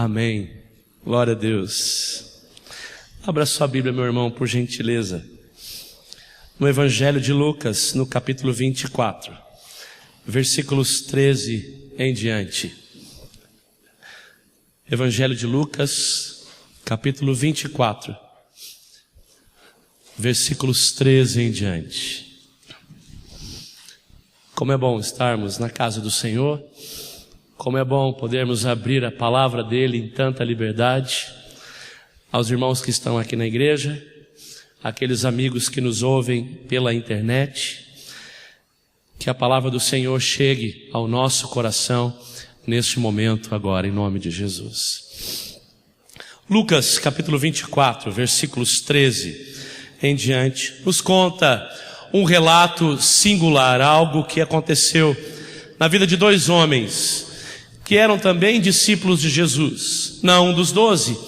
Amém. Glória a Deus. Abra sua Bíblia, meu irmão, por gentileza. No Evangelho de Lucas, no capítulo 24, versículos 13 em diante. Evangelho de Lucas, capítulo 24, versículos 13 em diante. Como é bom estarmos na casa do Senhor, como é bom podermos abrir a palavra dele em tanta liberdade. Aos irmãos que estão aqui na igreja, aqueles amigos que nos ouvem pela internet, que a palavra do Senhor chegue ao nosso coração neste momento agora, em nome de Jesus. Lucas capítulo 24, versículos 13 em diante, nos conta um relato singular, algo que aconteceu na vida de dois homens, que eram também discípulos de Jesus, não um dos 12,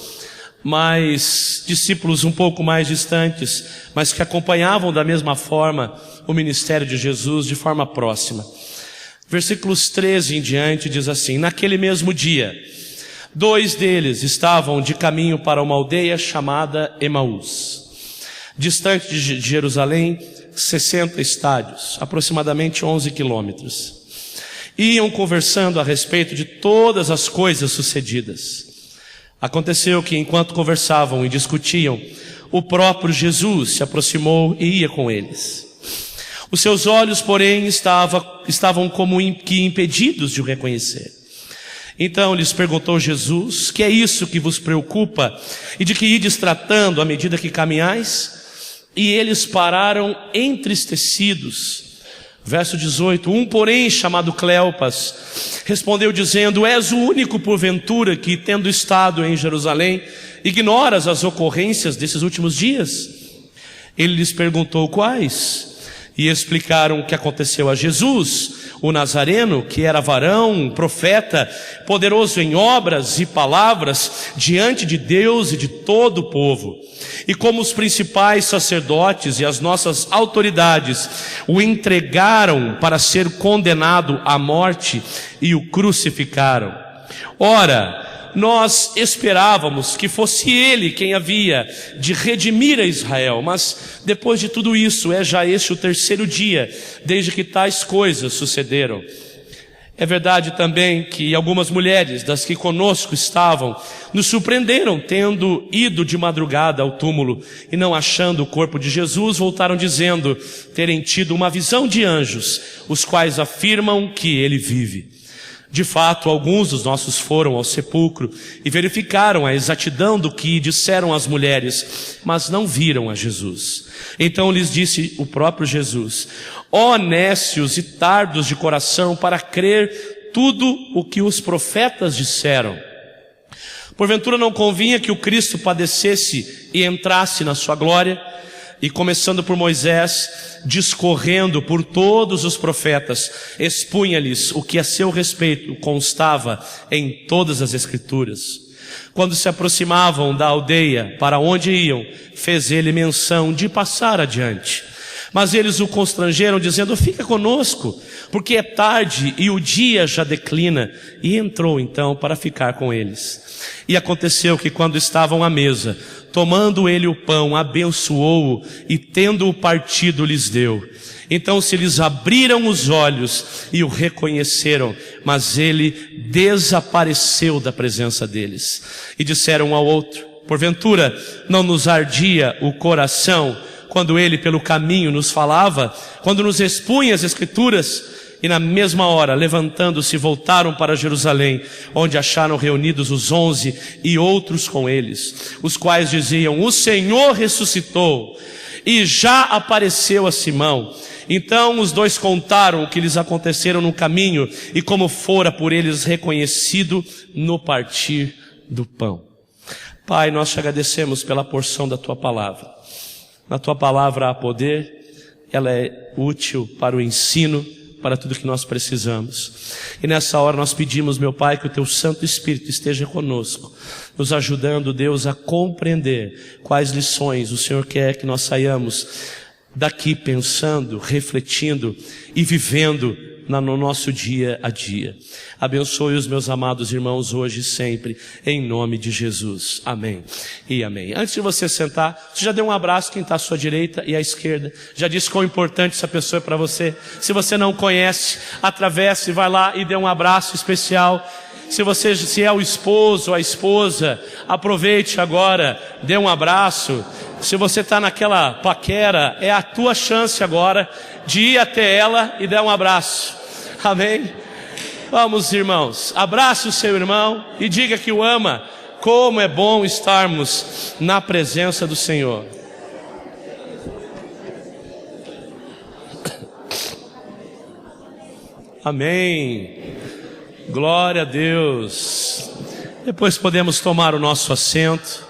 mas discípulos um pouco mais distantes, mas que acompanhavam da mesma forma o ministério de Jesus de forma próxima. Versículos 13 em diante diz assim: naquele mesmo dia, dois deles estavam de caminho para uma aldeia chamada Emaús, distante de Jerusalém 60 estádios, aproximadamente 11 quilômetros. Iam conversando a respeito de todas as coisas sucedidas. Aconteceu que, enquanto conversavam e discutiam, o próprio Jesus se aproximou e ia com eles. Os seus olhos, porém, estavam como que impedidos de o reconhecer. Então lhes perguntou Jesus: que é isso que vos preocupa e de que ides tratando à medida que caminhais? E eles pararam entristecidos. Verso 18, um porém chamado Cleopas respondeu dizendo: és o único porventura que, tendo estado em Jerusalém, ignoras as ocorrências desses últimos dias? Ele lhes perguntou quais, e explicaram o que aconteceu a Jesus, o Nazareno, que era varão, profeta, poderoso em obras e palavras diante de Deus e de todo o povo. E como os principais sacerdotes e as nossas autoridades o entregaram para ser condenado à morte e o crucificaram. Ora, nós esperávamos que fosse ele quem havia de redimir a Israel, mas depois de tudo isso é já este o terceiro dia desde que tais coisas sucederam. É verdade também que algumas mulheres das que conosco estavam nos surpreenderam, tendo ido de madrugada ao túmulo e não achando o corpo de Jesus, voltaram dizendo terem tido uma visão de anjos, os quais afirmam que ele vive. De fato, alguns dos nossos foram ao sepulcro e verificaram a exatidão do que disseram as mulheres, mas não viram a Jesus. Então lhes disse o próprio Jesus: ó nécios e tardos de coração para crer tudo o que os profetas disseram. Porventura não convinha que o Cristo padecesse e entrasse na sua glória? E começando por Moisés, discorrendo por todos os profetas, expunha-lhes o que a seu respeito constava em todas as Escrituras. Quando se aproximavam da aldeia para onde iam, fez ele menção de passar adiante. Mas eles o constrangeram, dizendo: fica conosco, porque é tarde e o dia já declina. E entrou então para ficar com eles. E aconteceu que, quando estavam à mesa, tomando ele o pão, abençoou-o e, tendo-o partido, lhes deu. Então se lhes abriram os olhos e o reconheceram, mas ele desapareceu da presença deles. E disseram um ao outro: porventura não nos ardia o coração quando ele pelo caminho nos falava, quando nos expunha as Escrituras? E na mesma hora, levantando-se, voltaram para Jerusalém, onde acharam reunidos os 11 e outros com eles, os quais diziam: o Senhor ressuscitou e já apareceu a Simão. Então os dois contaram o que lhes aconteceram no caminho e como fora por eles reconhecido no partir do pão. Pai, nós te agradecemos pela porção da tua palavra. Na tua palavra há poder, ela é útil para o ensino, para tudo que nós precisamos. E nessa hora nós pedimos, meu Pai, que o teu Santo Espírito esteja conosco, nos ajudando, Deus, a compreender quais lições o Senhor quer que nós saiamos daqui pensando, refletindo e vivendo no nosso dia a dia. Abençoe os meus amados irmãos hoje e sempre, em nome de Jesus. Amém e amém. Antes de você sentar, você já deu um abraço quem está à sua direita e à esquerda. Já disse quão importante essa pessoa é para você. Se você não conhece, atravesse, vai lá e dê um abraço especial. Se é o esposo ou a esposa, aproveite agora, dê um abraço. Se você está naquela paquera, é a tua chance agora de ir até ela e dar um abraço. Amém? Vamos, irmãos, abrace o seu irmão e diga que o ama. Como é bom estarmos na presença do Senhor. Amém. Glória a Deus. Depois podemos tomar o nosso assento.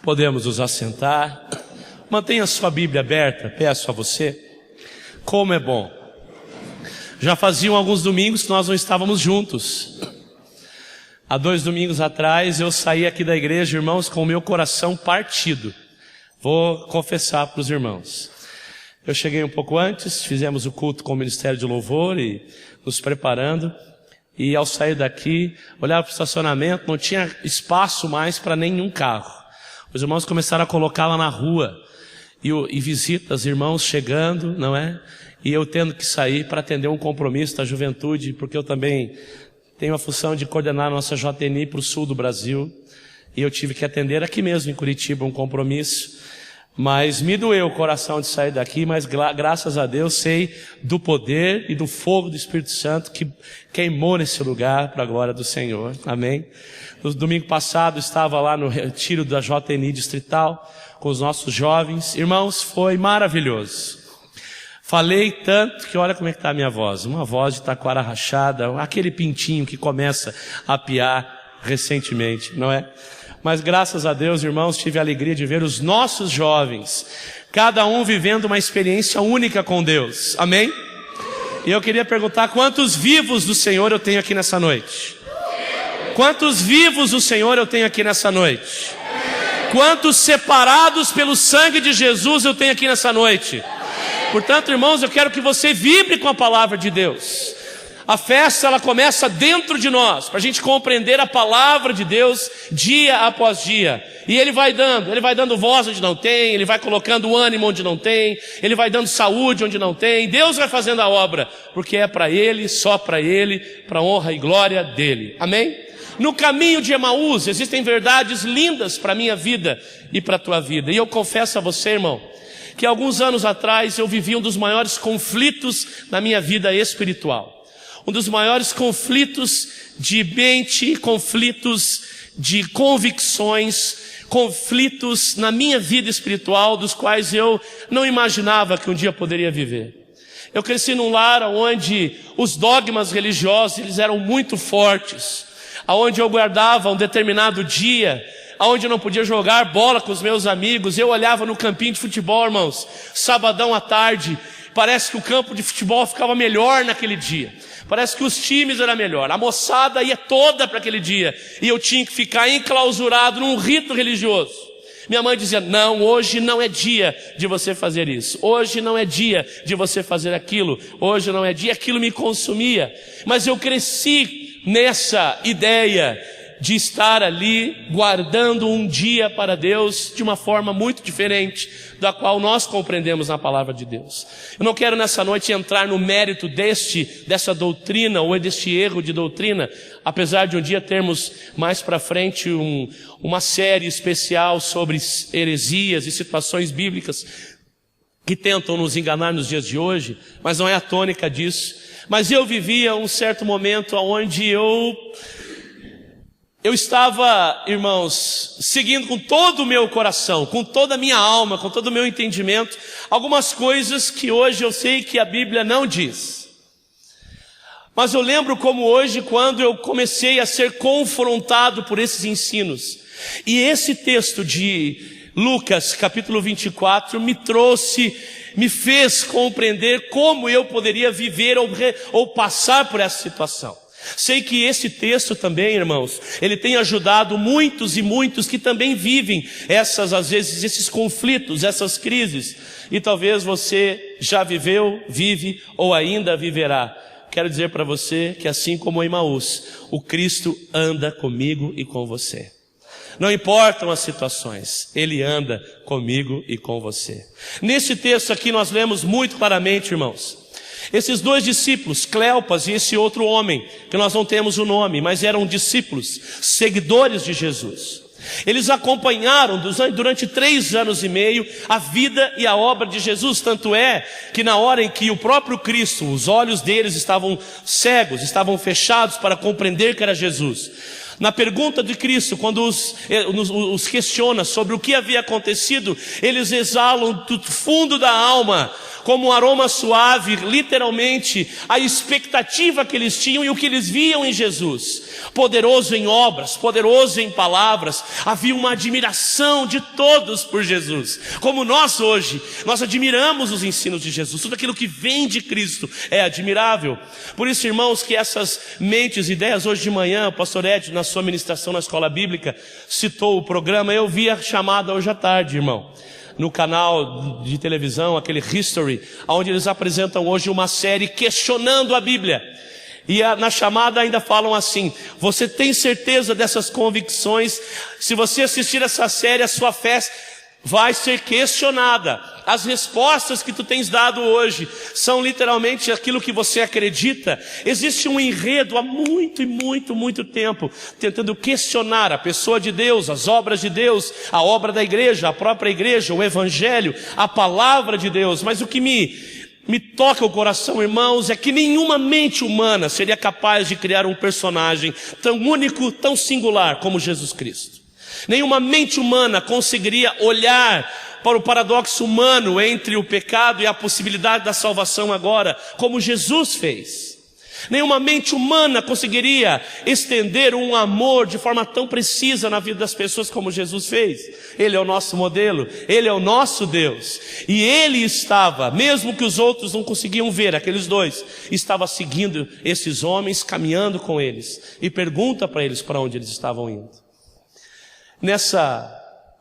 Podemos nos assentar. Mantenha sua Bíblia aberta, peço a você. Como é bom. Já faziam alguns domingos que nós não estávamos juntos. Há 2 domingos atrás eu saí aqui da igreja, irmãos, com o meu coração partido. Vou confessar para os irmãos. Eu cheguei um pouco antes, fizemos o culto com o Ministério de Louvor e nos preparando. E ao sair daqui, olhava para o estacionamento, não tinha espaço mais para nenhum carro. Os irmãos começaram a colocar lá na rua. E visitas, irmãos chegando, não é? E eu tendo que sair para atender um compromisso da juventude, porque eu também tenho a função de coordenar a nossa JNI para o sul do Brasil. E eu tive que atender aqui mesmo em Curitiba um compromisso. Mas me doeu o coração de sair daqui, mas graças a Deus sei do poder e do fogo do Espírito Santo que queimou nesse lugar para a glória do Senhor. Amém? No domingo passado estava lá no retiro da JNI distrital com os nossos jovens. Irmãos, foi maravilhoso. Falei tanto que olha como é que está a minha voz. Uma voz de taquara rachada, aquele pintinho que começa a piar recentemente, não é? Mas graças a Deus, irmãos, tive a alegria de ver os nossos jovens, cada um vivendo uma experiência única com Deus. Amém? E eu queria perguntar, quantos vivos do Senhor eu tenho aqui nessa noite? Quantos vivos do Senhor eu tenho aqui nessa noite? Quantos separados pelo sangue de Jesus eu tenho aqui nessa noite? Portanto, irmãos, eu quero que você vibre com a palavra de Deus. A festa, ela começa dentro de nós, para a gente compreender a palavra de Deus dia após dia. E Ele vai dando voz onde não tem, Ele vai colocando ânimo onde não tem, Ele vai dando saúde onde não tem. Deus vai fazendo a obra, porque é para Ele, só para Ele, para honra e glória dEle. Amém? No caminho de Emaús existem verdades lindas para a minha vida e para a tua vida. E eu confesso a você, irmão, que alguns anos atrás eu vivi um dos maiores conflitos na minha vida espiritual. Um dos maiores conflitos de mente, conflitos de convicções, conflitos na minha vida espiritual, dos quais eu não imaginava que um dia poderia viver. Eu cresci num lar onde os dogmas religiosos eles eram muito fortes, onde eu guardava um determinado dia, onde eu não podia jogar bola com os meus amigos. Eu olhava no campinho de futebol, irmãos, sabadão à tarde, parece que o campo de futebol ficava melhor naquele dia. Parece que os times eram melhor. A moçada ia toda para aquele dia. E eu tinha que ficar enclausurado num rito religioso. Minha mãe dizia, não, hoje não é dia de você fazer isso. Hoje não é dia de você fazer aquilo. Hoje não é dia. Aquilo me consumia. Mas eu cresci nessa ideia de estar ali guardando um dia para Deus de uma forma muito diferente da qual nós compreendemos na palavra de Deus. Eu não quero nessa noite entrar no mérito dessa doutrina ou deste erro de doutrina, apesar de um dia termos mais para frente uma série especial sobre heresias e situações bíblicas que tentam nos enganar nos dias de hoje, mas não é a tônica disso. Mas eu vivia um certo momento onde eu estava, irmãos, seguindo com todo o meu coração, com toda a minha alma, com todo o meu entendimento, algumas coisas que hoje eu sei que a Bíblia não diz. Mas eu lembro como hoje, quando eu comecei a ser confrontado por esses ensinos. E esse texto de Lucas, capítulo 24, me fez compreender como eu poderia viver ou passar por essa situação. Sei que esse texto também, irmãos, ele tem ajudado muitos e muitos que também vivem às vezes, esses conflitos, essas crises. E talvez você já viveu, vive ou ainda viverá. Quero dizer para você que assim como em Emaús, o Cristo anda comigo e com você. Não importam as situações, Ele anda comigo e com você. Nesse texto aqui nós lemos muito claramente, irmãos, esses dois discípulos, Cleopas e esse outro homem, que nós não temos o nome, mas eram discípulos, seguidores de Jesus. Eles acompanharam durante 3 anos e meio a vida e a obra de Jesus. Tanto é que na hora em que o próprio Cristo, os olhos deles estavam cegos, estavam fechados para compreender que era Jesus. Na pergunta de Cristo, quando os questiona sobre o que havia acontecido, eles exalam do fundo da alma, como um aroma suave, literalmente, a expectativa que eles tinham e o que eles viam em Jesus. Poderoso em obras, poderoso em palavras, havia uma admiração de todos por Jesus. Como nós hoje, nós admiramos os ensinos de Jesus, tudo aquilo que vem de Cristo é admirável. Por isso, irmãos, que essas mentes e ideias, hoje de manhã, o pastor Ed, na sua ministração na escola bíblica, citou o programa, eu vi a chamada hoje à tarde, irmão, no canal de televisão, aquele History, onde eles apresentam hoje uma série questionando a Bíblia. E na chamada ainda falam assim: você tem certeza dessas convicções? Se você assistir essa série, a sua fé vai ser questionada. As respostas que tu tens dado hoje são literalmente aquilo que você acredita. Existe um enredo há muito tempo tentando questionar a pessoa de Deus, as obras de Deus, a obra da igreja, a própria igreja, o evangelho, a palavra de Deus. Mas o que me toca o coração, irmãos, é que nenhuma mente humana seria capaz de criar um personagem tão único, tão singular como Jesus Cristo. Nenhuma mente humana conseguiria olhar para o paradoxo humano entre o pecado e a possibilidade da salvação agora, como Jesus fez. Nenhuma mente humana conseguiria estender um amor de forma tão precisa na vida das pessoas como Jesus fez. Ele é o nosso modelo, Ele é o nosso Deus. E Ele estava, mesmo que os outros não conseguiam ver, aqueles dois, estava seguindo esses homens, caminhando com eles. E pergunta para eles para onde eles estavam indo. Nessa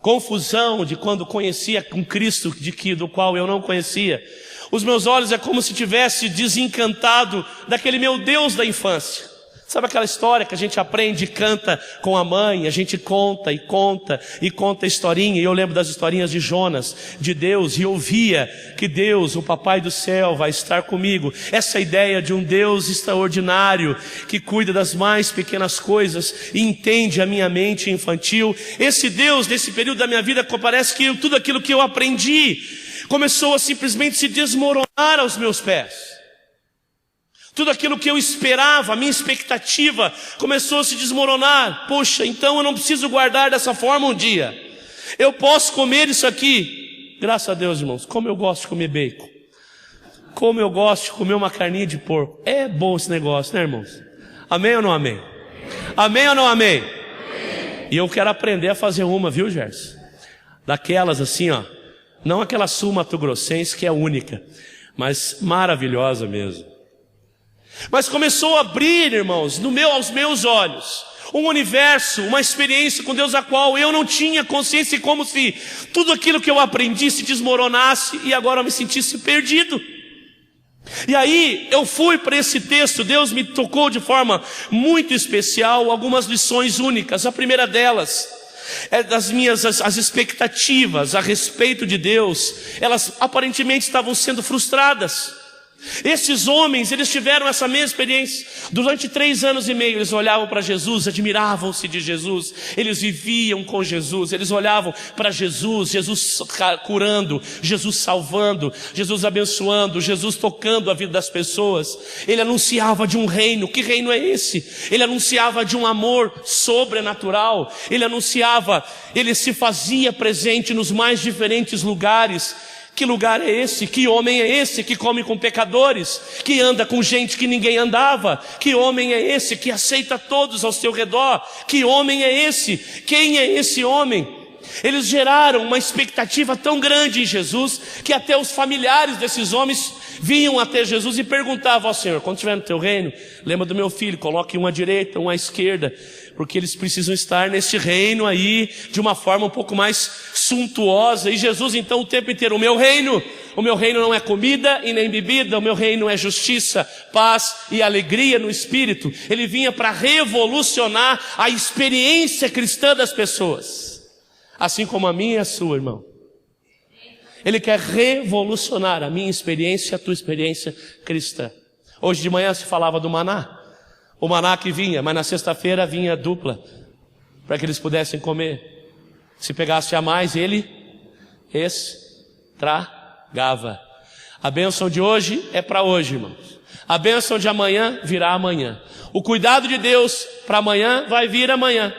confusão de quando conhecia um Cristo do qual eu não conhecia, os meus olhos é como se tivesse desencantado daquele meu Deus da infância. Sabe aquela história que a gente aprende e canta com a mãe, a gente conta a historinha, e eu lembro das historinhas de Jonas, de Deus, e ouvia que Deus, o Papai do céu, vai estar comigo. Essa ideia de um Deus extraordinário, que cuida das mais pequenas coisas, e entende a minha mente infantil. Esse Deus, nesse período da minha vida, parece que tudo aquilo que eu aprendi, começou a simplesmente se desmoronar aos meus pés. Tudo aquilo que eu esperava, a minha expectativa, começou a se desmoronar. Poxa, então eu não preciso guardar dessa forma um dia. Eu posso comer isso aqui. Graças a Deus, irmãos, como eu gosto de comer bacon. Como eu gosto de comer uma carninha de porco. É bom esse negócio, né, irmãos? Amém ou não amém? Amém ou não amém? Amém. E eu quero aprender a fazer uma, viu, Gerson? Daquelas assim, ó. Não aquela sul mato-grossense que é única, mas maravilhosa mesmo. Mas começou a abrir, irmãos, aos meus olhos, um universo, uma experiência com Deus a qual eu não tinha consciência, como se tudo aquilo que eu aprendi se desmoronasse e agora eu me sentisse perdido. E aí eu fui para esse texto, Deus me tocou de forma muito especial, algumas lições únicas. A primeira delas é as expectativas a respeito de Deus, elas aparentemente estavam sendo frustradas. Esses homens, eles tiveram essa mesma experiência. Durante 3 anos e meio eles olhavam para Jesus, admiravam-se de Jesus, eles viviam com Jesus, eles olhavam para Jesus, Jesus curando, Jesus salvando, Jesus abençoando, Jesus tocando a vida das pessoas. Ele anunciava de um reino. Que reino é esse? Ele anunciava de um amor sobrenatural. Ele se fazia presente nos mais diferentes lugares. Que lugar é esse? Que homem é esse que come com pecadores? Que anda com gente que ninguém andava? Que homem é esse que aceita todos ao seu redor? Que homem é esse? Quem é esse homem? Eles geraram uma expectativa tão grande em Jesus que até os familiares desses homens vinham até Jesus e perguntavam ao Senhor: quando estiver no teu reino, lembra do meu filho, coloque um à direita, um à esquerda, porque eles precisam estar nesse reino aí de uma forma um pouco mais suntuosa. E Jesus então o tempo inteiro: o meu reino não é comida e nem bebida, o meu reino é justiça, paz e alegria no Espírito. Ele vinha para revolucionar a experiência cristã das pessoas, assim como a minha e a sua, irmão. Ele quer revolucionar a minha experiência e a tua experiência cristã. Hoje de manhã se falava do maná. O maná que vinha, mas na sexta-feira vinha dupla, para que eles pudessem comer. Se pegasse a mais, ele estragava. A bênção de hoje é para hoje, irmãos. A bênção de amanhã virá amanhã. O cuidado de Deus para amanhã vai vir amanhã.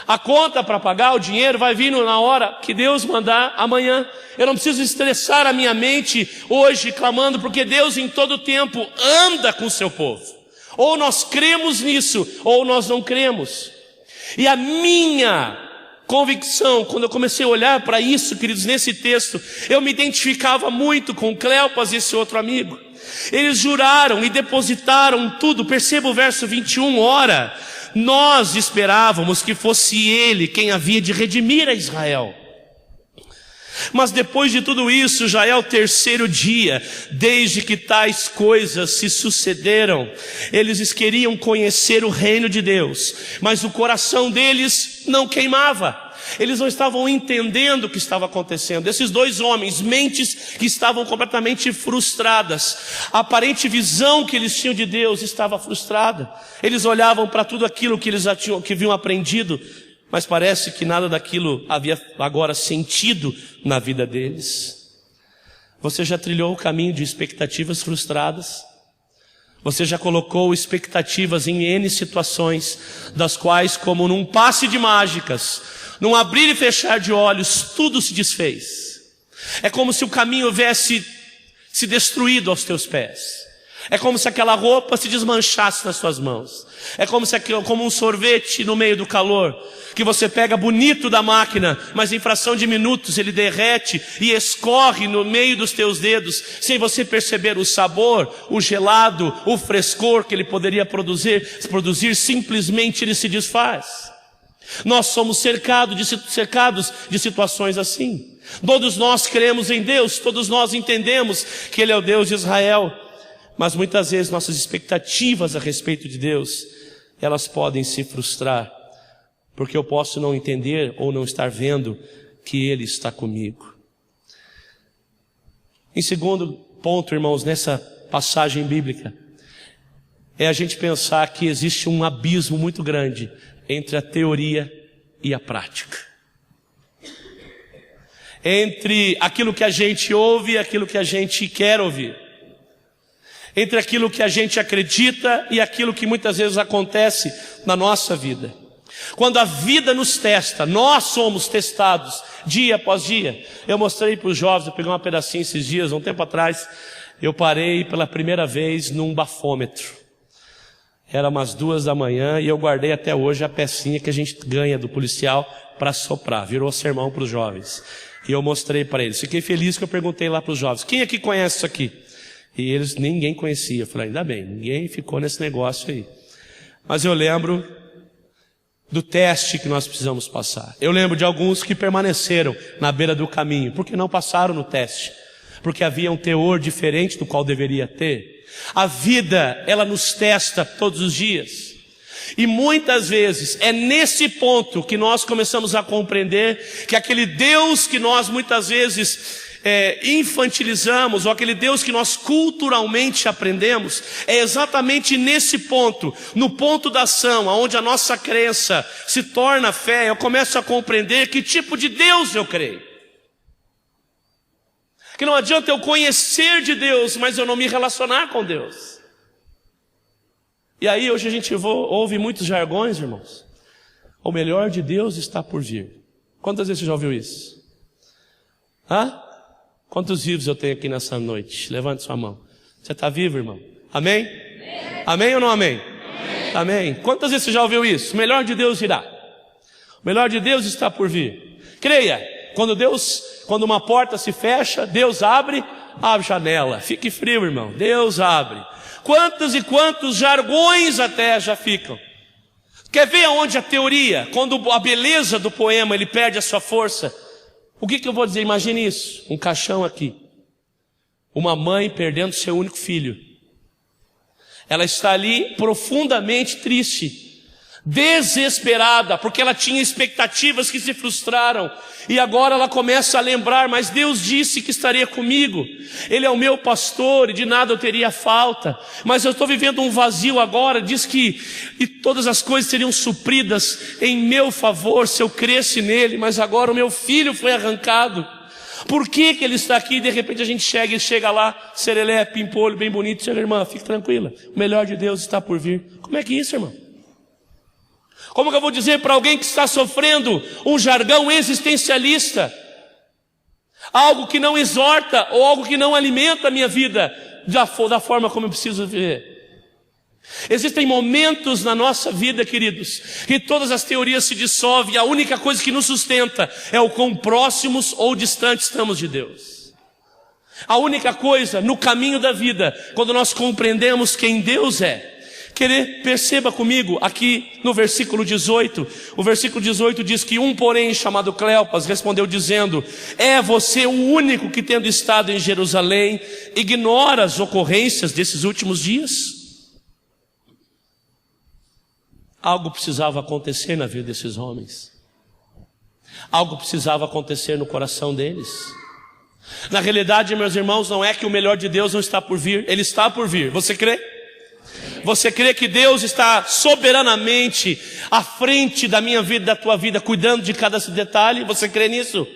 A conta para pagar, o dinheiro vai vir na hora que Deus mandar amanhã. Eu não preciso estressar a minha mente hoje clamando, porque Deus em todo tempo anda com o seu povo. Ou nós cremos nisso, ou nós não cremos. E a minha convicção, quando eu comecei a olhar para isso, queridos, nesse texto, eu me identificava muito com Cleopas e esse outro amigo. Eles juraram e depositaram tudo. Perceba o verso 21, ora, nós esperávamos que fosse ele quem havia de redimir a Israel. Mas depois de tudo isso, já é o terceiro dia, desde que tais coisas se sucederam. Eles queriam conhecer o reino de Deus, mas o coração deles não queimava. Eles não estavam entendendo o que estava acontecendo. Esses dois homens, mentes que estavam completamente frustradas. A aparente visão que eles tinham de Deus estava frustrada. Eles olhavam para tudo aquilo que eles já tinham, que haviam aprendido, mas parece que nada daquilo havia agora sentido na vida deles. Você já trilhou o caminho de expectativas frustradas? Você já colocou expectativas em N situações, das quais, como num passe de mágicas, num abrir e fechar de olhos, tudo se desfez. É como se o caminho houvesse se destruído aos teus pés. É como se aquela roupa se desmanchasse nas suas mãos. É como um sorvete no meio do calor, que você pega bonito da máquina, mas em fração de minutos ele derrete e escorre no meio dos teus dedos, sem você perceber o sabor, o gelado, o frescor que ele poderia produzir, simplesmente ele se desfaz. Nós somos cercados de situações assim. Todos nós cremos em Deus, todos nós entendemos que Ele é o Deus de Israel, mas muitas vezes nossas expectativas a respeito de Deus, elas podem se frustrar, porque eu posso não entender ou não estar vendo que Ele está comigo. Em segundo ponto, irmãos, nessa passagem bíblica, é a gente pensar que existe um abismo muito grande entre a teoria e a prática. Entre aquilo que a gente ouve e aquilo que a gente quer ouvir. Entre aquilo que a gente acredita e aquilo que muitas vezes acontece na nossa vida. Quando a vida nos testa, nós somos testados dia após dia. Eu mostrei para os jovens, eu peguei uma pedacinho esses dias, um tempo atrás, eu parei pela primeira vez num bafômetro. Era umas 2 da manhã e eu guardei até hoje a pecinha que a gente ganha do policial para soprar. Virou sermão para os jovens. E eu mostrei para eles. Fiquei feliz que eu perguntei lá para os jovens: quem aqui conhece isso aqui? E eles, ninguém conhecia. Eu falei: ainda bem, ninguém ficou nesse negócio aí. Mas eu lembro do teste que nós precisamos passar. Eu lembro de alguns que permaneceram na beira do caminho, porque não passaram no teste. Porque havia um teor diferente do qual deveria ter. A vida, ela nos testa todos os dias. E muitas vezes é nesse ponto que nós começamos a compreender que aquele Deus que nós muitas vezes infantilizamos, ou aquele Deus que nós culturalmente aprendemos, é exatamente nesse ponto, no ponto da ação, onde a nossa crença se torna fé, eu começo a compreender que tipo de Deus eu creio. Que não adianta eu conhecer de Deus, mas eu não me relacionar com Deus. E aí hoje a gente ouve muitos jargões, irmãos. O melhor de Deus está por vir. Quantas vezes você já ouviu isso? Quantos vivos eu tenho aqui nessa noite? Levante sua mão. Você está vivo, irmão? Amém? Amém? Amém ou não amém? Amém? Amém. Quantas vezes você já ouviu isso? O melhor de Deus virá. O melhor de Deus está por vir. Creia. Quando uma porta se fecha, Deus abre a janela. Fique frio, irmão, Deus abre. Quantos e quantos jargões até já ficam. Quer ver aonde a teoria, quando a beleza do poema ele perde a sua força? O que eu vou dizer? Imagine isso, um caixão aqui. Uma mãe perdendo seu único filho. Ela está ali profundamente triste, desesperada, porque ela tinha expectativas que se frustraram. E agora ela começa a lembrar, mas Deus disse que estaria comigo. Ele é o meu pastor e de nada eu teria falta. Mas eu estou vivendo um vazio agora. Diz que todas as coisas seriam supridas em meu favor se eu cresce nele. Mas agora o meu filho foi arrancado. Por que ele está aqui? De repente a gente chega lá, serelé, pimpolho, bem bonito. Chega, irmã, fique tranquila, o melhor de Deus está por vir. Como é que é isso, irmão? Como que eu vou dizer para alguém que está sofrendo um jargão existencialista, algo que não exorta ou algo que não alimenta a minha vida da forma como eu preciso viver? Existem momentos na nossa vida, queridos, que todas as teorias se dissolvem e a única coisa que nos sustenta é o quão próximos ou distantes estamos de Deus. A única coisa no caminho da vida, quando nós compreendemos quem Deus é. Perceba comigo aqui no versículo 18. O versículo 18 diz que porém, chamado Cleopas, respondeu dizendo: é você o único que, tendo estado em Jerusalém, ignora as ocorrências desses últimos dias? Algo precisava acontecer na vida desses homens. Algo precisava acontecer no coração deles. Na realidade, meus irmãos, não é que o melhor de Deus não está por vir. Ele está por vir. Você crê? Você crê que Deus está soberanamente à frente da minha vida, da tua vida, cuidando de cada detalhe? Você crê nisso?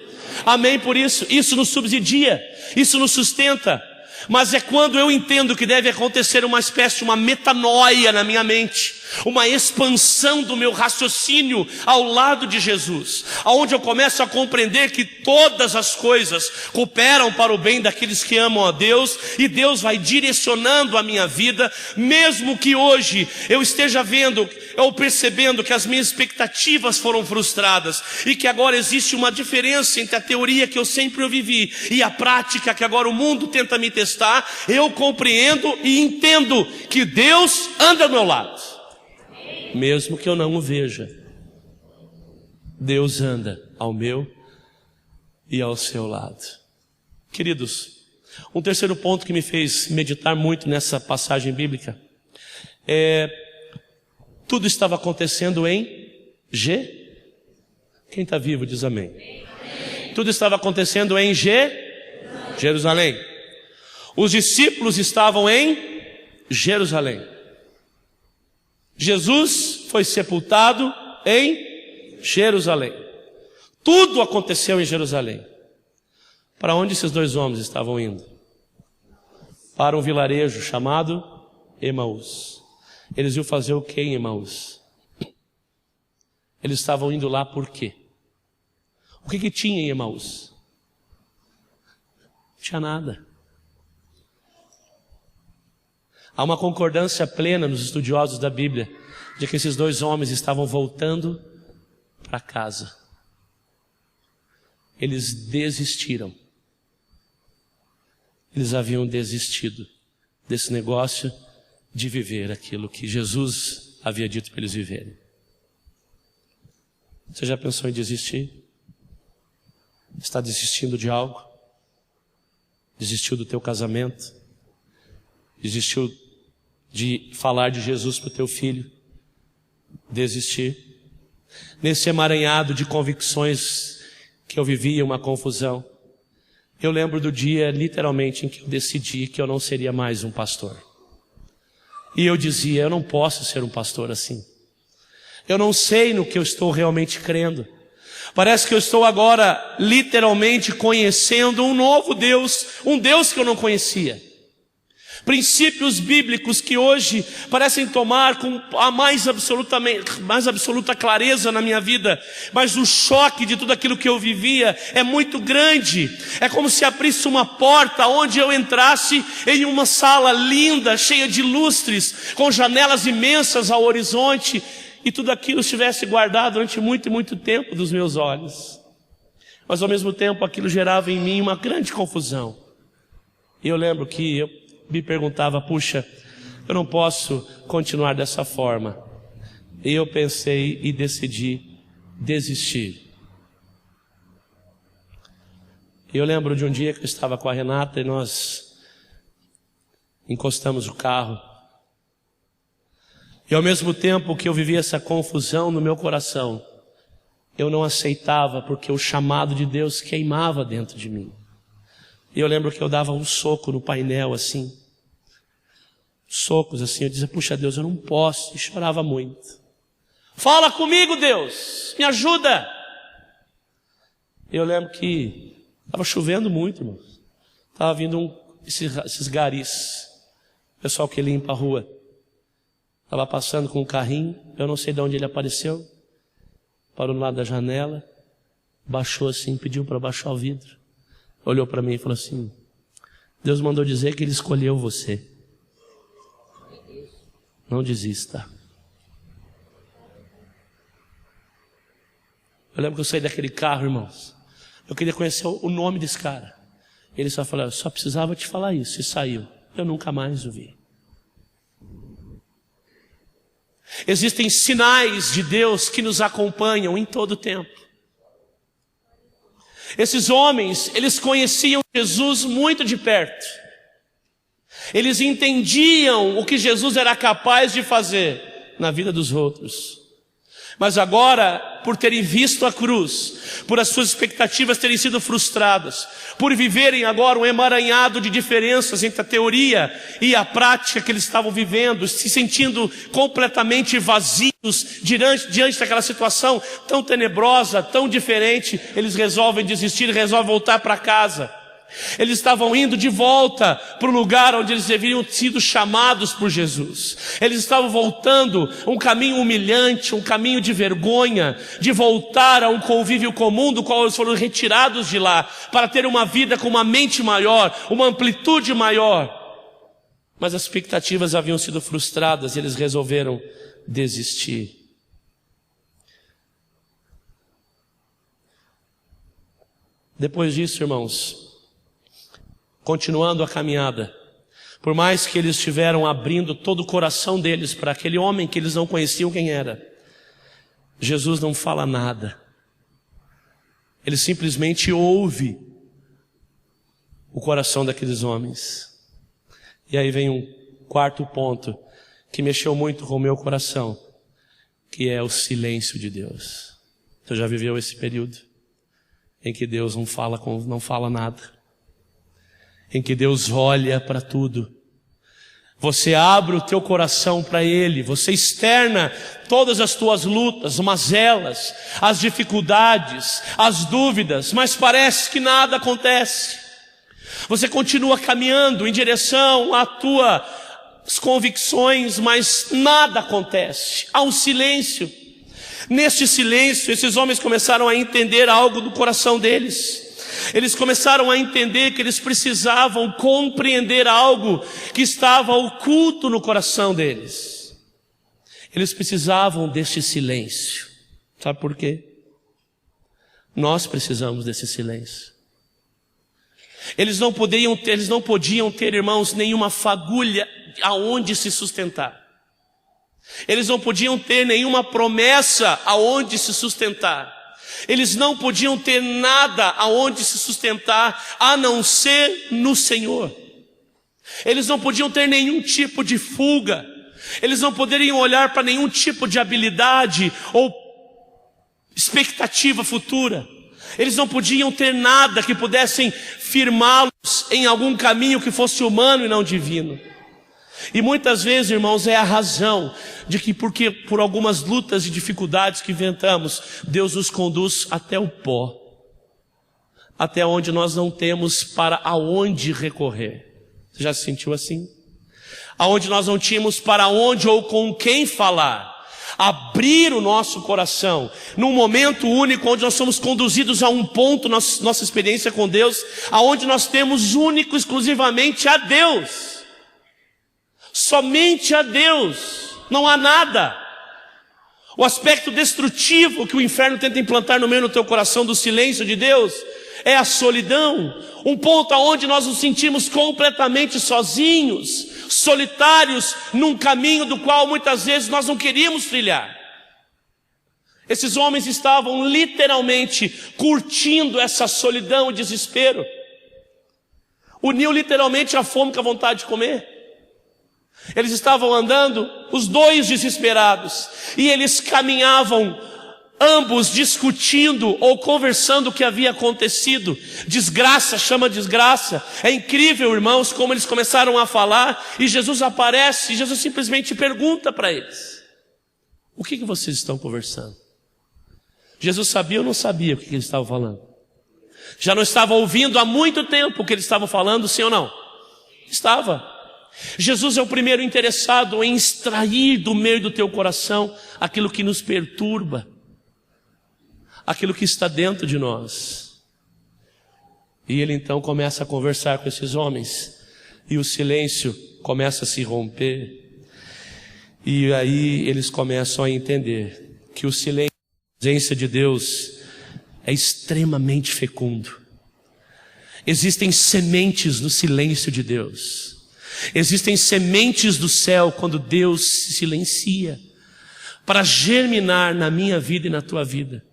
Amém por isso. Isso nos subsidia. Isso nos sustenta. Mas é quando eu entendo que deve acontecer uma espécie de uma metanoia na minha mente, uma expansão do meu raciocínio ao lado de Jesus, aonde eu começo a compreender que todas as coisas cooperam para o bem daqueles que amam a Deus, e Deus vai direcionando a minha vida, mesmo que hoje eu esteja vendo ou percebendo que as minhas expectativas foram frustradas, e que agora existe uma diferença entre a teoria que eu sempre vivi e a prática que agora o mundo tenta me testar. Eu compreendo e entendo que Deus anda ao meu lado, mesmo que eu não o veja. Deus anda ao meu e ao seu lado. Queridos, um terceiro ponto que me fez meditar muito nessa passagem bíblica tudo estava acontecendo em quem está vivo diz amém. Tudo estava acontecendo em Jerusalém. Os discípulos estavam em Jerusalém. Jesus foi sepultado em Jerusalém. Tudo aconteceu em Jerusalém. Para onde esses dois homens estavam indo? Para um vilarejo chamado Emaús. Eles iam fazer o que em Emaús? Eles estavam indo lá por quê? O que tinha em Emaús? Não tinha nada. Há uma concordância plena nos estudiosos da Bíblia de que esses dois homens estavam voltando para casa. Eles desistiram. Eles haviam desistido desse negócio de viver aquilo que Jesus havia dito para eles viverem. Você já pensou em desistir? Está desistindo de algo? Desistiu do teu casamento? Desistiu de falar de Jesus para o teu filho? Desistir? Nesse emaranhado de convicções que eu vivia, uma confusão, eu lembro do dia literalmente em que eu decidi que eu não seria mais um pastor. E eu dizia, eu não posso ser um pastor assim. Eu não sei no que eu estou realmente crendo. Parece que eu estou agora literalmente conhecendo um novo Deus, um Deus que eu não conhecia. Princípios bíblicos que hoje parecem tomar com a mais absoluta clareza na minha vida, mas o choque de tudo aquilo que eu vivia é muito grande. É como se abrisse uma porta onde eu entrasse em uma sala linda, cheia de lustres, com janelas imensas ao horizonte, e tudo aquilo estivesse guardado durante muito e muito tempo dos meus olhos. Mas ao mesmo tempo aquilo gerava em mim uma grande confusão. E eu lembro que eu me perguntava, puxa, eu não posso continuar dessa forma. E eu pensei e decidi desistir. E eu lembro de um dia que eu estava com a Renata e nós encostamos o carro. E ao mesmo tempo que eu vivia essa confusão no meu coração, eu não aceitava porque o chamado de Deus queimava dentro de mim. E eu lembro que eu dava um soco no painel assim. Socos assim, eu dizia, puxa Deus, eu não posso. E chorava muito. Fala comigo, Deus, me ajuda. Eu lembro que estava chovendo muito, irmão. Estava vindo esses garis, pessoal que limpa a rua. Estava passando com um carrinho, eu não sei de onde ele apareceu. Parou no lado da janela, baixou assim, pediu para baixar o vidro. Olhou para mim e falou assim, Deus mandou dizer que Ele escolheu você. Não desista. Eu lembro que eu saí daquele carro, irmãos. Eu queria conhecer o nome desse cara. Ele só falou, eu só precisava te falar isso. E saiu. Eu nunca mais o vi. Existem sinais de Deus que nos acompanham em todo o tempo. Esses homens, eles conheciam Jesus muito de perto. Eles entendiam o que Jesus era capaz de fazer na vida dos outros. Mas agora, por terem visto a cruz, por as suas expectativas terem sido frustradas, por viverem agora um emaranhado de diferenças entre a teoria e a prática que eles estavam vivendo, se sentindo completamente vazios diante daquela situação tão tenebrosa, tão diferente, eles resolvem desistir, resolvem voltar para casa. Eles estavam indo de volta para o lugar onde eles deveriam ter sido chamados por Jesus. Eles estavam voltando um caminho humilhante, um caminho de vergonha, de voltar a um convívio comum do qual eles foram retirados de lá, para ter uma vida com uma mente maior, uma amplitude maior. Mas as expectativas haviam sido frustradas e eles resolveram desistir. Depois disso, irmãos, continuando a caminhada, por mais que eles estiveram abrindo todo o coração deles para aquele homem que eles não conheciam quem era, Jesus não fala nada. Ele simplesmente ouve o coração daqueles homens. E aí vem um quarto ponto que mexeu muito com o meu coração, que é o silêncio de Deus. Você já viveu esse período em que Deus não fala nada? Em que Deus olha para tudo. Você abre o teu coração para Ele, você externa todas as tuas lutas, mazelas, as dificuldades, as dúvidas, mas parece que nada acontece. Você continua caminhando em direção às tuas convicções, mas nada acontece. Há um silêncio. Neste silêncio, esses homens começaram a entender algo do coração deles. Eles começaram a entender que eles precisavam compreender algo que estava oculto no coração deles. Eles precisavam deste silêncio. Sabe por quê? Nós precisamos desse silêncio. Eles não podiam ter, irmãos, nenhuma fagulha aonde se sustentar. Eles não podiam ter nenhuma promessa aonde se sustentar. Eles não podiam ter nada aonde se sustentar a não ser no Senhor. Eles não podiam ter nenhum tipo de fuga. Eles não poderiam olhar para nenhum tipo de habilidade ou expectativa futura. Eles não podiam ter nada que pudessem firmá-los em algum caminho que fosse humano e não divino. E muitas vezes, irmãos, é a razão de que, porque por algumas lutas e dificuldades que inventamos, Deus nos conduz até o pó, até onde nós não temos para aonde recorrer. Você já se sentiu assim? Aonde nós não tínhamos para onde ou com quem falar. Abrir o nosso coração num momento único onde nós somos conduzidos a um ponto, nossa experiência com Deus, aonde nós temos único, exclusivamente a Deus. Somente a Deus, não há nada. O aspecto destrutivo que o inferno tenta implantar no meio do teu coração do silêncio de Deus é a solidão, um ponto aonde nós nos sentimos completamente sozinhos, solitários, num caminho do qual muitas vezes nós não queríamos trilhar. Esses homens estavam literalmente curtindo essa solidão e desespero. Uniu literalmente a fome com a vontade de comer. Eles estavam andando, os dois desesperados, e eles caminhavam, ambos discutindo ou conversando o que havia acontecido. Desgraça chama desgraça. É incrível, irmãos, como eles começaram a falar, e Jesus aparece, e Jesus simplesmente pergunta para eles: o que vocês estão conversando? Jesus sabia ou não sabia o que eles estavam falando? Já não estava ouvindo há muito tempo o que eles estavam falando, sim ou não? Estava. Jesus é o primeiro interessado em extrair do meio do teu coração aquilo que nos perturba, aquilo que está dentro de nós. E ele então começa a conversar com esses homens, e o silêncio começa a se romper, e aí eles começam a entender que o silêncio, a presença de Deus, é extremamente fecundo. Existem sementes no silêncio de Deus. Existem sementes do céu quando Deus se silencia, para germinar na minha vida e na tua vida.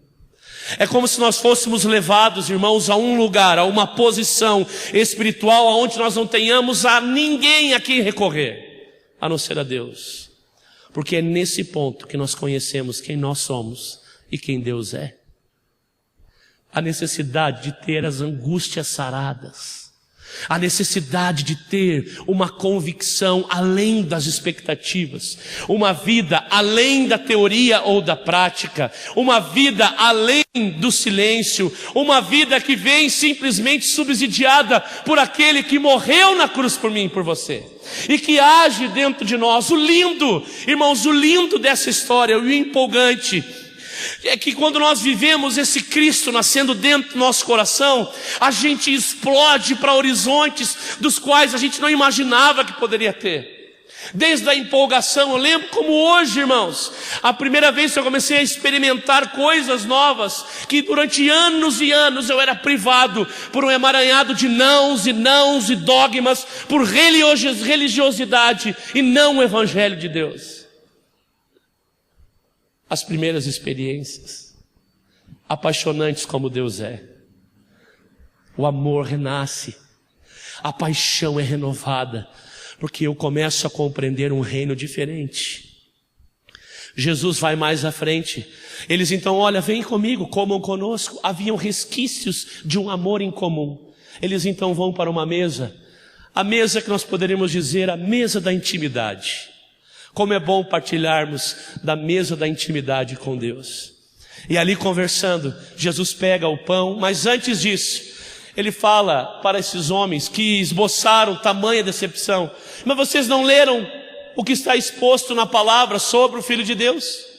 É como se nós fôssemos levados, irmãos, a um lugar, a uma posição espiritual, onde nós não tenhamos a ninguém a quem recorrer, a não ser a Deus. Porque é nesse ponto que nós conhecemos quem nós somos e quem Deus é. A necessidade de ter as angústias saradas, a necessidade de ter uma convicção além das expectativas, uma vida além da teoria ou da prática, uma vida além do silêncio, uma vida que vem simplesmente subsidiada por aquele que morreu na cruz por mim e por você, e que age dentro de nós. O lindo, irmãos, o lindo dessa história, o empolgante, é que quando nós vivemos esse Cristo nascendo dentro do nosso coração, a gente explode para horizontes dos quais a gente não imaginava que poderia ter. Desde a empolgação, eu lembro como hoje, irmãos, a primeira vez que eu comecei a experimentar coisas novas, que durante anos e anos eu era privado por um emaranhado de nãos e dogmas, por religiosidade e não o Evangelho de Deus. As primeiras experiências, apaixonantes como Deus é. O amor renasce, a paixão é renovada, porque eu começo a compreender um reino diferente. Jesus vai mais à frente. Eles então, olha, vem comigo, comam conosco. Haviam resquícios de um amor em comum. Eles então vão para uma mesa, a mesa que nós poderíamos dizer a mesa da intimidade. Como é bom partilharmos da mesa da intimidade com Deus. E ali conversando, Jesus pega o pão, mas antes disso, ele fala para esses homens que esboçaram tamanha decepção: mas vocês não leram o que está exposto na palavra sobre o Filho de Deus?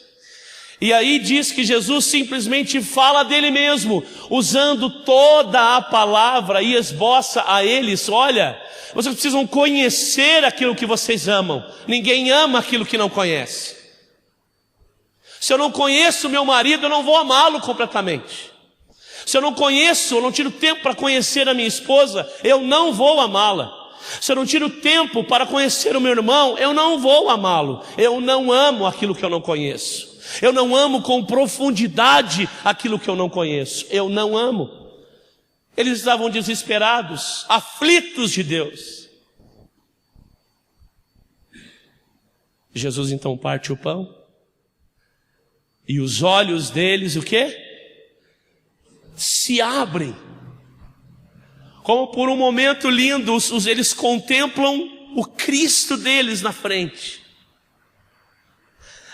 E aí diz que Jesus simplesmente fala dele mesmo, usando toda a palavra, e esboça a eles: olha, vocês precisam conhecer aquilo que vocês amam. Ninguém ama aquilo que não conhece. Se eu não conheço meu marido, eu não vou amá-lo completamente. Se eu não conheço, eu não tiro tempo para conhecer a minha esposa, eu não vou amá-la. Se eu não tiro tempo para conhecer o meu irmão, eu não vou amá-lo. Eu não amo aquilo que eu não conheço. Eu não amo com profundidade aquilo que eu não conheço. Eu não amo. Eles estavam desesperados, aflitos de Deus. Jesus então parte o pão, e os olhos deles, o quê? Se abrem. Como por um momento lindo, eles contemplam o Cristo deles na frente.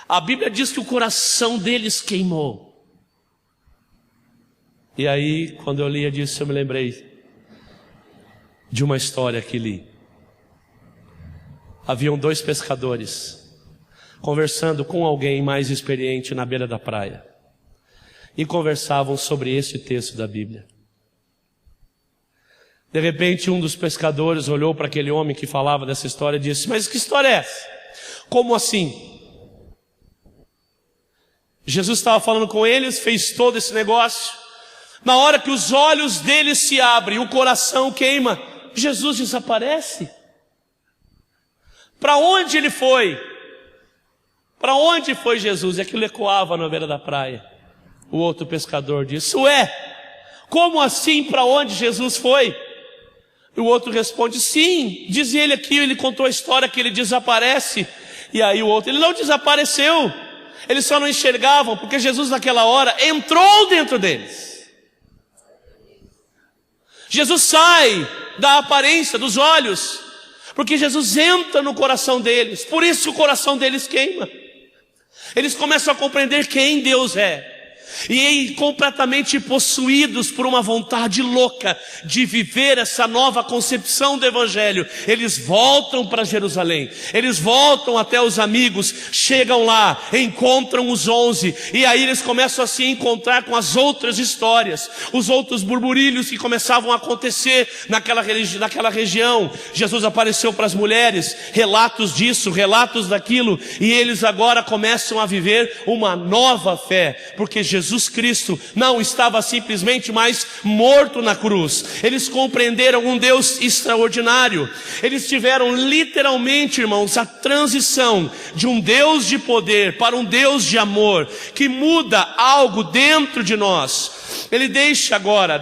A Bíblia diz que o coração deles queimou. E aí, quando eu lia disso, eu me lembrei de uma história que li. Haviam dois pescadores conversando com alguém mais experiente na beira da praia, e conversavam sobre esse texto da Bíblia. De repente, um dos pescadores olhou para aquele homem que falava dessa história e disse: mas que história é essa? Como assim? Jesus estava falando com eles, fez todo esse negócio, Na hora que os olhos deles se abrem, o coração queima, Jesus desaparece. Para onde ele foi? Para onde foi Jesus? E aquilo ecoava na beira da praia. O outro pescador disse: ué, como assim para onde Jesus foi? E o outro responde: sim, diz ele aqui, ele contou a história que ele desaparece. E aí o outro: ele não desapareceu, eles só não enxergavam, porque Jesus naquela hora entrou dentro deles. Jesus sai da aparência dos olhos, porque Jesus entra no coração deles. Por isso o coração deles queima. Eles começam a compreender quem Deus é. E completamente possuídos por uma vontade louca de viver essa nova concepção do Evangelho, eles voltam para Jerusalém, eles voltam até os amigos, chegam lá, encontram os 11, e aí eles começam a se encontrar com as outras histórias, os outros burburilhos que começavam a acontecer naquela região. Jesus apareceu para as mulheres, relatos disso, relatos daquilo, e eles agora começam a viver uma nova fé, porque Jesus Cristo não estava simplesmente mais morto na cruz. Eles compreenderam um Deus extraordinário. Eles tiveram literalmente, irmãos, a transição de um Deus de poder para um Deus de amor, que muda algo dentro de nós.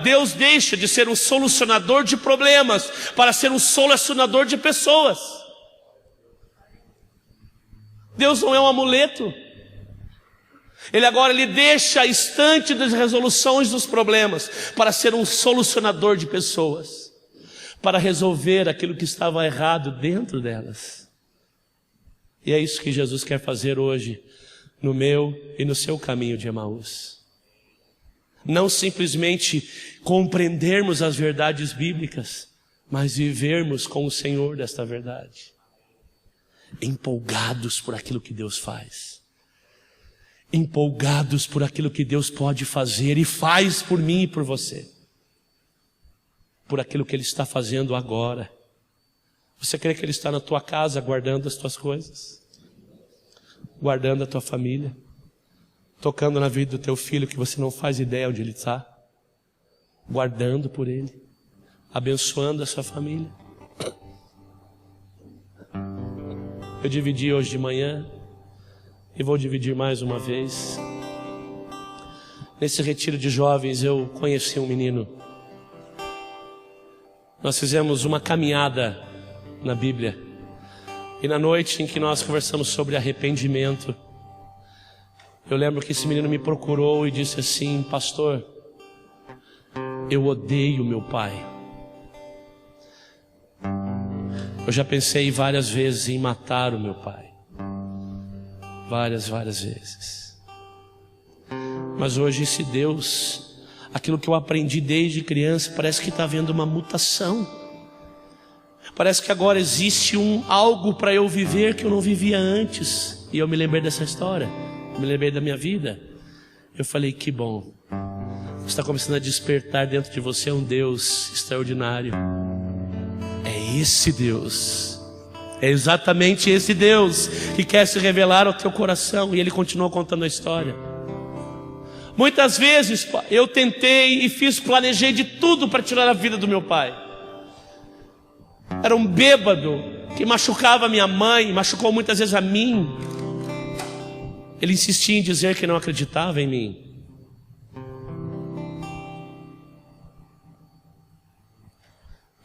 Deus deixa de ser um solucionador de problemas para ser um solucionador de pessoas. Deus não é um amuleto. Ele deixa a estante das resoluções dos problemas para ser um solucionador de pessoas, para resolver aquilo que estava errado dentro delas. E é isso que Jesus quer fazer hoje no meu e no seu caminho de Emaús. Não simplesmente compreendermos as verdades bíblicas, mas vivermos com o Senhor desta verdade, empolgados por aquilo que Deus faz, empolgados por aquilo que Deus pode fazer e faz por mim e por você, por aquilo que Ele está fazendo agora. Você crê que Ele está na tua casa guardando as tuas coisas, guardando a tua família, tocando na vida do teu filho que você não faz ideia onde ele está, guardando por ele, abençoando a sua família? Eu dividi hoje de manhã e vou dividir mais uma vez. Nesse retiro de jovens eu conheci um menino. Nós fizemos uma caminhada na Bíblia, e na noite em que nós conversamos sobre arrependimento, eu lembro que esse menino me procurou e disse assim: pastor, eu odeio meu pai. Eu já pensei várias vezes em matar o meu pai. Várias vezes. Mas hoje esse Deus, aquilo que eu aprendi desde criança, parece que está havendo uma mutação. Parece que agora existe algo para eu viver que eu não vivia antes. E eu me lembrei dessa história, me lembrei da minha vida. Eu falei: que bom, você está começando a despertar dentro de você um Deus extraordinário. É esse Deus, é exatamente esse Deus que quer se revelar ao teu coração. E ele continua contando a história. Muitas vezes eu tentei e planejei de tudo para tirar a vida do meu pai. Era um bêbado que machucava minha mãe, machucou muitas vezes a mim. Ele insistia em dizer que não acreditava em mim.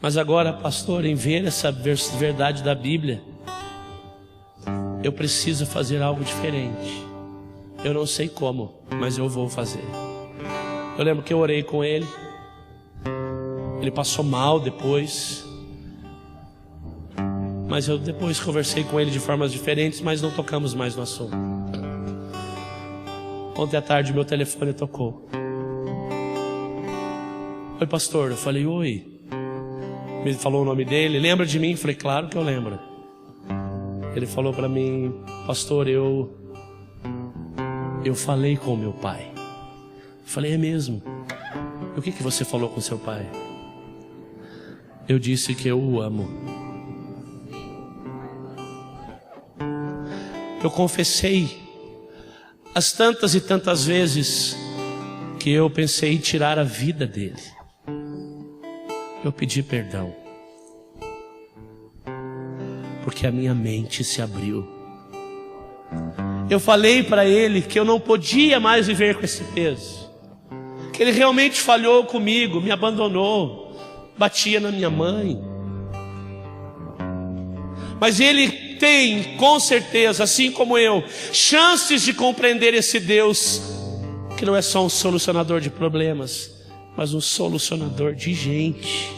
Mas agora, pastor, em ver essa verdade da Bíblia, eu preciso fazer algo diferente. Eu não sei como, mas eu vou fazer. Eu lembro que eu orei com ele. Ele passou mal depois, mas eu depois conversei com ele de formas diferentes, mas não tocamos mais no assunto. Ontem à tarde meu telefone tocou. Oi, pastor. Eu falei: oi. Ele falou o nome dele. Lembra de mim? Eu falei: claro que eu lembro. Ele falou para mim: pastor, eu falei com meu pai. Eu falei: é mesmo? E o que você falou com seu pai? Eu disse que eu o amo. Eu confessei as tantas e tantas vezes porque eu pensei em tirar a vida dele. Eu pedi perdão, porque a minha mente se abriu. Eu falei para ele que eu não podia mais viver com esse peso, que ele realmente falhou comigo, me abandonou, batia na minha mãe. Mas ele tem, com certeza, assim como eu, chances de compreender esse Deus, que não é só um solucionador de problemas, mas um solucionador de gente,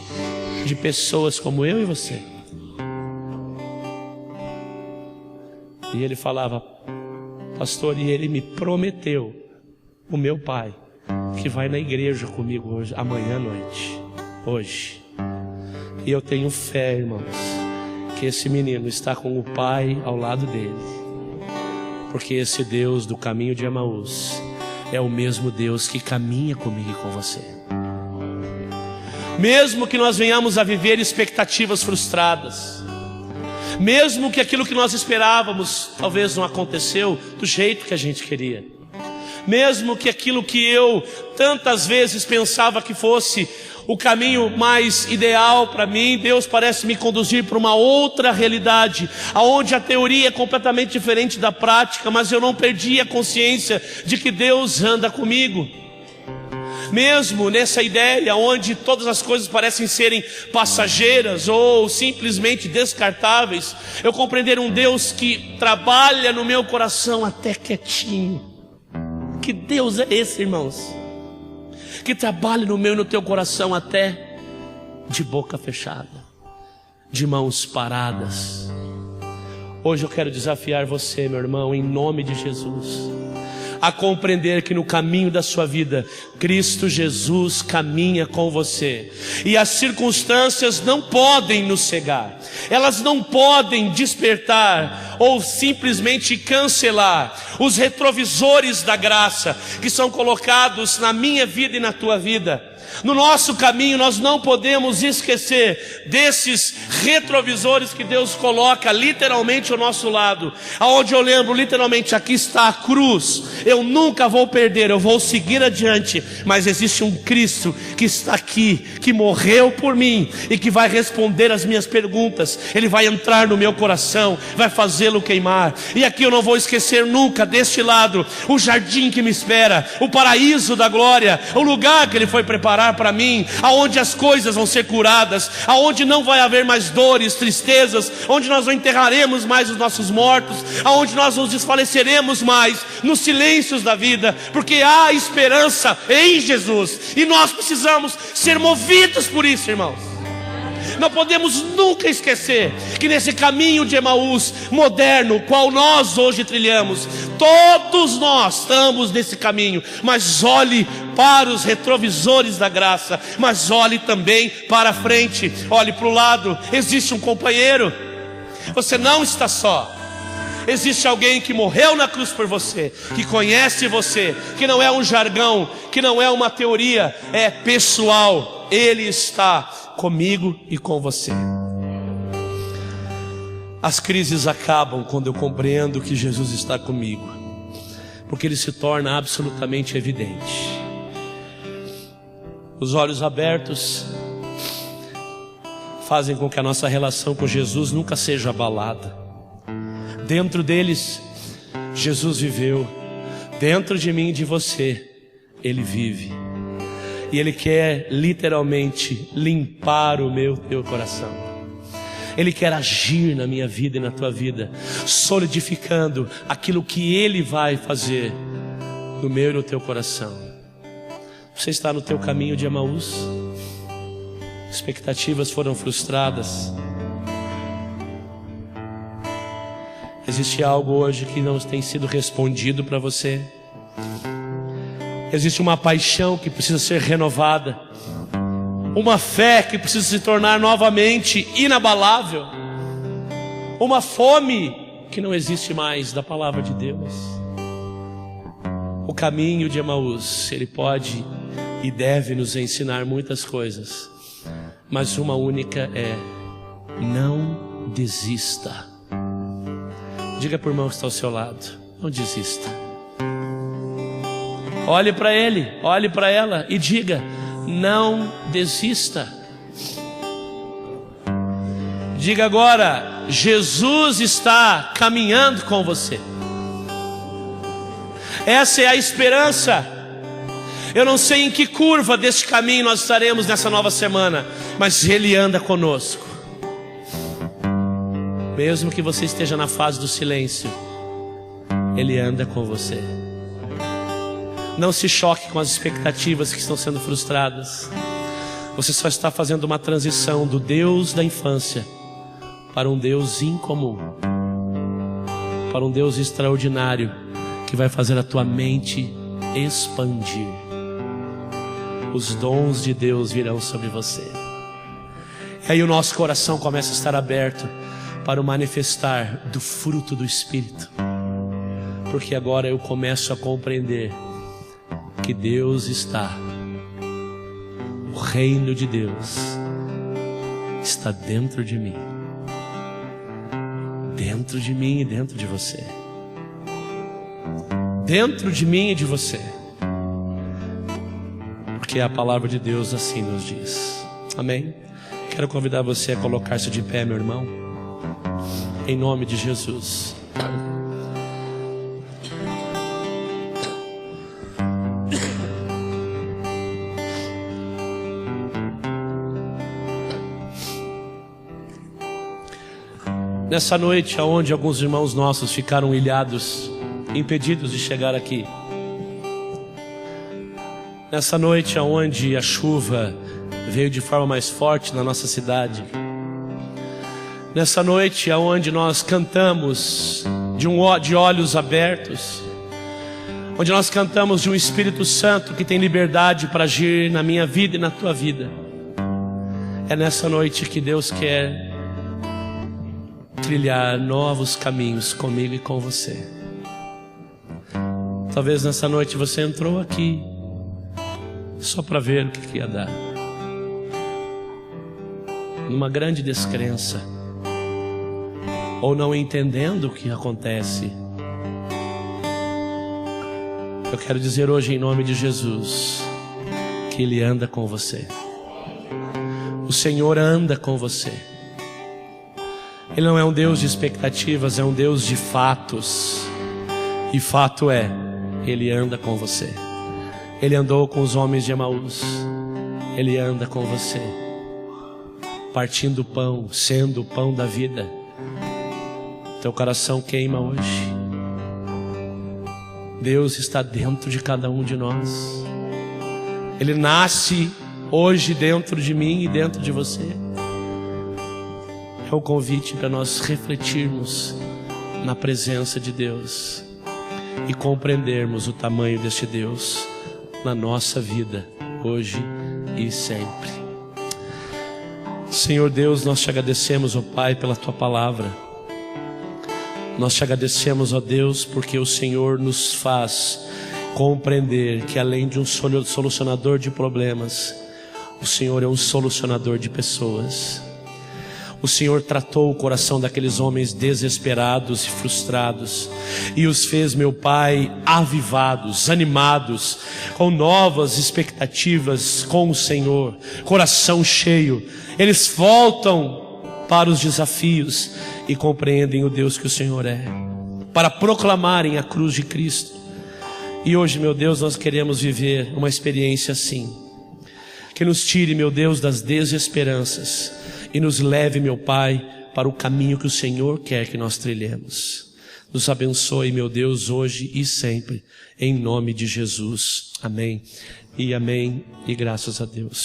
de pessoas como eu e você. E ele falava: pastor, e ele me prometeu, o meu pai, que vai na igreja comigo hoje, amanhã à noite, hoje. E eu tenho fé, irmãos, que esse menino está com o pai ao lado dele, porque esse Deus do caminho de Emaús é o mesmo Deus que caminha comigo e com você. Mesmo que nós venhamos a viver expectativas frustradas, mesmo que aquilo que nós esperávamos talvez não aconteceu do jeito que a gente queria, mesmo que aquilo que eu tantas vezes pensava que fosse o caminho mais ideal para mim, Deus parece me conduzir para uma outra realidade, onde a teoria é completamente diferente da prática, mas eu não perdi a consciência de que Deus anda comigo. Mesmo nessa ideia onde todas as coisas parecem serem passageiras ou simplesmente descartáveis, eu compreender um Deus que trabalha no meu coração até quietinho. Que Deus é esse, irmãos? Que trabalha no meu e no teu coração até de boca fechada, de mãos paradas. Hoje eu quero desafiar você, meu irmão, em nome de Jesus, a compreender que no caminho da sua vida, Cristo Jesus caminha com você. E as circunstâncias não podem nos cegar, elas não podem despertar ou simplesmente cancelar os retrovisores da graça que são colocados na minha vida e na tua vida. No nosso caminho nós não podemos esquecer desses retrovisores que Deus coloca literalmente ao nosso lado, aonde eu lembro literalmente: aqui está a cruz, eu nunca vou perder, eu vou seguir adiante, mas existe um Cristo que está aqui, que morreu por mim e que vai responder as minhas perguntas. Ele vai entrar no meu coração, vai fazê-lo queimar. E aqui eu não vou esquecer nunca deste lado o jardim que me espera, o paraíso da glória, o lugar que Ele foi preparar para mim, aonde as coisas vão ser curadas, aonde não vai haver mais dores, tristezas, onde nós não enterraremos mais os nossos mortos, aonde nós nos desfaleceremos mais nos silêncios da vida, porque há esperança em Jesus, e nós precisamos ser movidos por isso, irmãos. Não podemos nunca esquecer que nesse caminho de Emaús moderno, qual nós hoje trilhamos, todos nós estamos nesse caminho, mas olhe para os retrovisores da graça, mas olhe também para a frente, olhe para o lado, existe um companheiro, você não está só. Existe alguém que morreu na cruz por você, que conhece você, que não é um jargão, que não é uma teoria, é pessoal. Ele está comigo e com você. As crises acabam quando eu compreendo que Jesus está comigo, porque Ele se torna absolutamente evidente. Os olhos abertos fazem com que a nossa relação com Jesus nunca seja abalada. Dentro deles, Jesus viveu. Dentro de mim e de você, Ele vive. E Ele quer literalmente limpar o teu coração. Ele quer agir na minha vida e na tua vida, solidificando aquilo que Ele vai fazer no meu e no teu coração. Você está no teu caminho de Emaús? Expectativas foram frustradas. Existe algo hoje que não tem sido respondido para você. Existe uma paixão que precisa ser renovada, uma fé que precisa se tornar novamente inabalável, uma fome que não existe mais da palavra de Deus. O caminho de Emaús, ele pode e deve nos ensinar muitas coisas, mas uma única é: não desista. Diga para o irmão que está ao seu lado: não desista. Olhe para ele, olhe para ela e diga: não desista. Diga agora: Jesus está caminhando com você. Essa é a esperança. Eu não sei em que curva deste caminho nós estaremos nessa nova semana, mas Ele anda conosco. Mesmo que você esteja na fase do silêncio, Ele anda com você. Não se choque com as expectativas que estão sendo frustradas. Você só está fazendo uma transição do Deus da infância para um Deus incomum, para um Deus extraordinário, que vai fazer a tua mente expandir. Os dons de Deus virão sobre você. E aí o nosso coração começa a estar aberto para o manifestar do fruto do Espírito. Porque agora eu começo a compreender que Deus está, o reino de Deus está dentro de mim. Dentro de mim e dentro de você. Dentro de mim e de você. Porque a palavra de Deus assim nos diz. Amém? Quero convidar você a colocar-se de pé, meu irmão. Em nome de Jesus. Nessa noite, onde alguns irmãos nossos ficaram ilhados, impedidos de chegar aqui. Nessa noite, onde a chuva veio de forma mais forte na nossa cidade. Nessa noite, onde nós cantamos de olhos abertos. Onde nós cantamos de um Espírito Santo que tem liberdade para agir na minha vida e na tua vida. É nessa noite que Deus quer trilhar novos caminhos comigo e com você. Talvez nessa noite você entrou aqui só para ver o que ia dar, numa grande descrença, ou não entendendo o que acontece. Eu quero dizer hoje em nome de Jesus que Ele anda com você. O Senhor anda com você. Ele não é um Deus de expectativas, é um Deus de fatos. E fato é, Ele anda com você. Ele andou com os homens de Emaús. Ele anda com você, partindo o pão, sendo o pão da vida. Teu coração queima hoje. Deus está dentro de cada um de nós. Ele nasce hoje dentro de mim e dentro de você. É um convite para nós refletirmos na presença de Deus e compreendermos o tamanho deste Deus na nossa vida, hoje e sempre. Senhor Deus, nós te agradecemos, ó Pai, pela tua palavra. Nós te agradecemos, ó Deus, porque o Senhor nos faz compreender que além de um solucionador de problemas, o Senhor é um solucionador de pessoas. O Senhor tratou o coração daqueles homens desesperados e frustrados e os fez, meu Pai, avivados, animados, com novas expectativas com o Senhor, coração cheio. Eles voltam para os desafios e compreendem o Deus que o Senhor é, para proclamarem a cruz de Cristo. E hoje, meu Deus, nós queremos viver uma experiência assim, que nos tire, meu Deus, das desesperanças e nos leve, meu Pai, para o caminho que o Senhor quer que nós trilhemos. Nos abençoe, meu Deus, hoje e sempre, em nome de Jesus. Amém e amém, e graças a Deus.